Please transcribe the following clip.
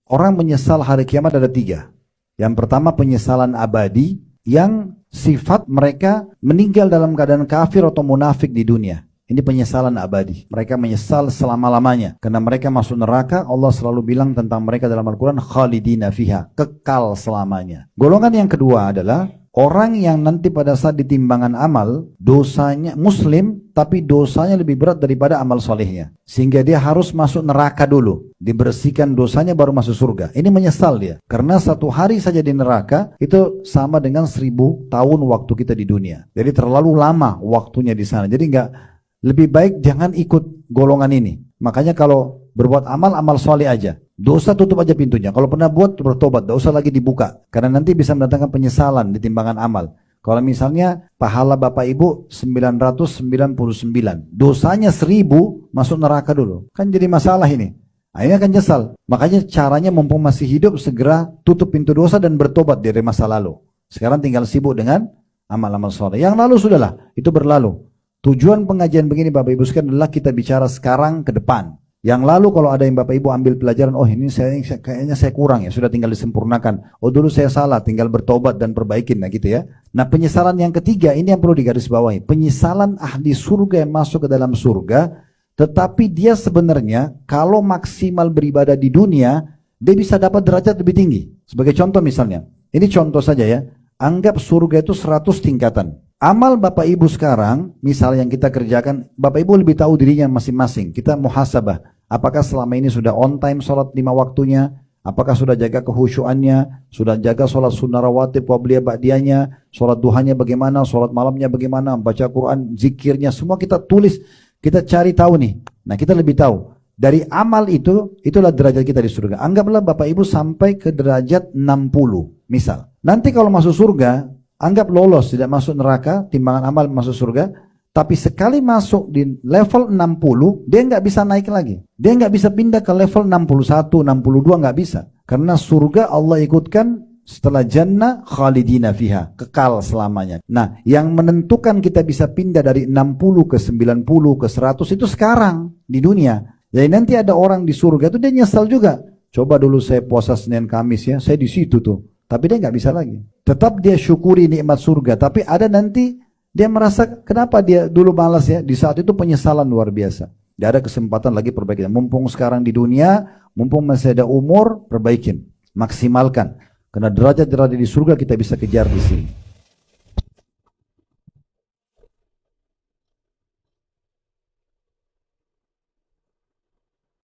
Orang menyesal hari kiamat ada 3. Yang pertama penyesalan abadi, yang sifat mereka meninggal dalam keadaan kafir atau munafik di dunia. Ini penyesalan abadi. Mereka menyesal selama-lamanya. Karena mereka masuk neraka, Allah selalu bilang tentang mereka dalam Al-Quran, khalidina fiha, kekal selamanya. Golongan yang kedua adalah orang yang nanti pada saat ditimbangan amal, dosanya muslim, tapi dosanya lebih berat daripada amal solehnya. Sehingga dia harus masuk neraka dulu. Dibersihkan dosanya baru masuk surga. Ini menyesal dia. Karena 1 hari saja di neraka, itu sama dengan 1000 tahun waktu kita di dunia. Jadi terlalu lama waktunya di sana. Jadi lebih baik jangan ikut golongan ini. Makanya kalau berbuat amal soleh aja. Dosa tutup aja pintunya. Kalau pernah buat, bertobat. Tidak usah lagi dibuka. Karena nanti bisa mendatangkan penyesalan di timbangan amal. Kalau misalnya pahala bapak ibu 999. Dosanya 1000, masuk neraka dulu. Kan jadi masalah ini. Akhirnya akan nyesal. Makanya caranya mumpung masih hidup, segera tutup pintu dosa dan bertobat dari masa lalu. Sekarang tinggal sibuk dengan amal-amal soleh. Yang lalu sudahlah. Itu berlalu. Tujuan pengajian begini Bapak Ibu sekalian adalah kita bicara sekarang ke depan. Yang lalu kalau ada yang Bapak Ibu ambil pelajaran, oh ini kayaknya saya kurang ya, sudah tinggal disempurnakan. Oh dulu saya salah, tinggal bertobat dan perbaikin, nah gitu ya. Nah penyesalan yang ketiga, ini yang perlu digarisbawahi. Penyesalan ahli surga yang masuk ke dalam surga, tetapi dia sebenarnya kalau maksimal beribadah di dunia, dia bisa dapat derajat lebih tinggi. Sebagai contoh misalnya, ini contoh saja ya, anggap surga itu 100 tingkatan. Amal Bapak Ibu sekarang, misal yang kita kerjakan, Bapak Ibu lebih tahu dirinya masing-masing. Kita muhasabah. Apakah selama ini sudah on time sholat 5 waktunya? Apakah sudah jaga kehusyuannya? Sudah jaga sholat sunnah rawatib, qabliyah ba'diyahnya? Sholat duhanya bagaimana? Sholat malamnya bagaimana? Baca Quran, zikirnya, semua kita tulis. Kita cari tahu nih. Nah kita lebih tahu. Dari amal itu, itulah derajat kita di surga. Anggaplah Bapak Ibu sampai ke derajat 60. Misal. Nanti kalau masuk surga, anggap lolos, tidak masuk neraka, timbangan amal masuk surga, tapi sekali masuk di level 60, dia nggak bisa naik lagi. Dia nggak bisa pindah ke level 61, 62, nggak bisa. Karena surga Allah ikutkan setelah jannah khalidina fiha, kekal selamanya. Nah, yang menentukan kita bisa pindah dari 60 ke 90 ke 100 itu sekarang di dunia. Jadi nanti ada orang di surga itu dia nyesal juga. Coba dulu saya puasa Senin Kamis ya, saya di situ tuh. Tapi dia nggak bisa lagi. Tetap dia syukuri nikmat surga. Tapi ada nanti dia merasa kenapa dia dulu malas ya. Di saat itu penyesalan luar biasa. Tidak ada kesempatan lagi perbaikan. Mumpung sekarang di dunia, mumpung masih ada umur, perbaikin. Maksimalkan. Karena derajat-derajat di surga kita bisa kejar di sini.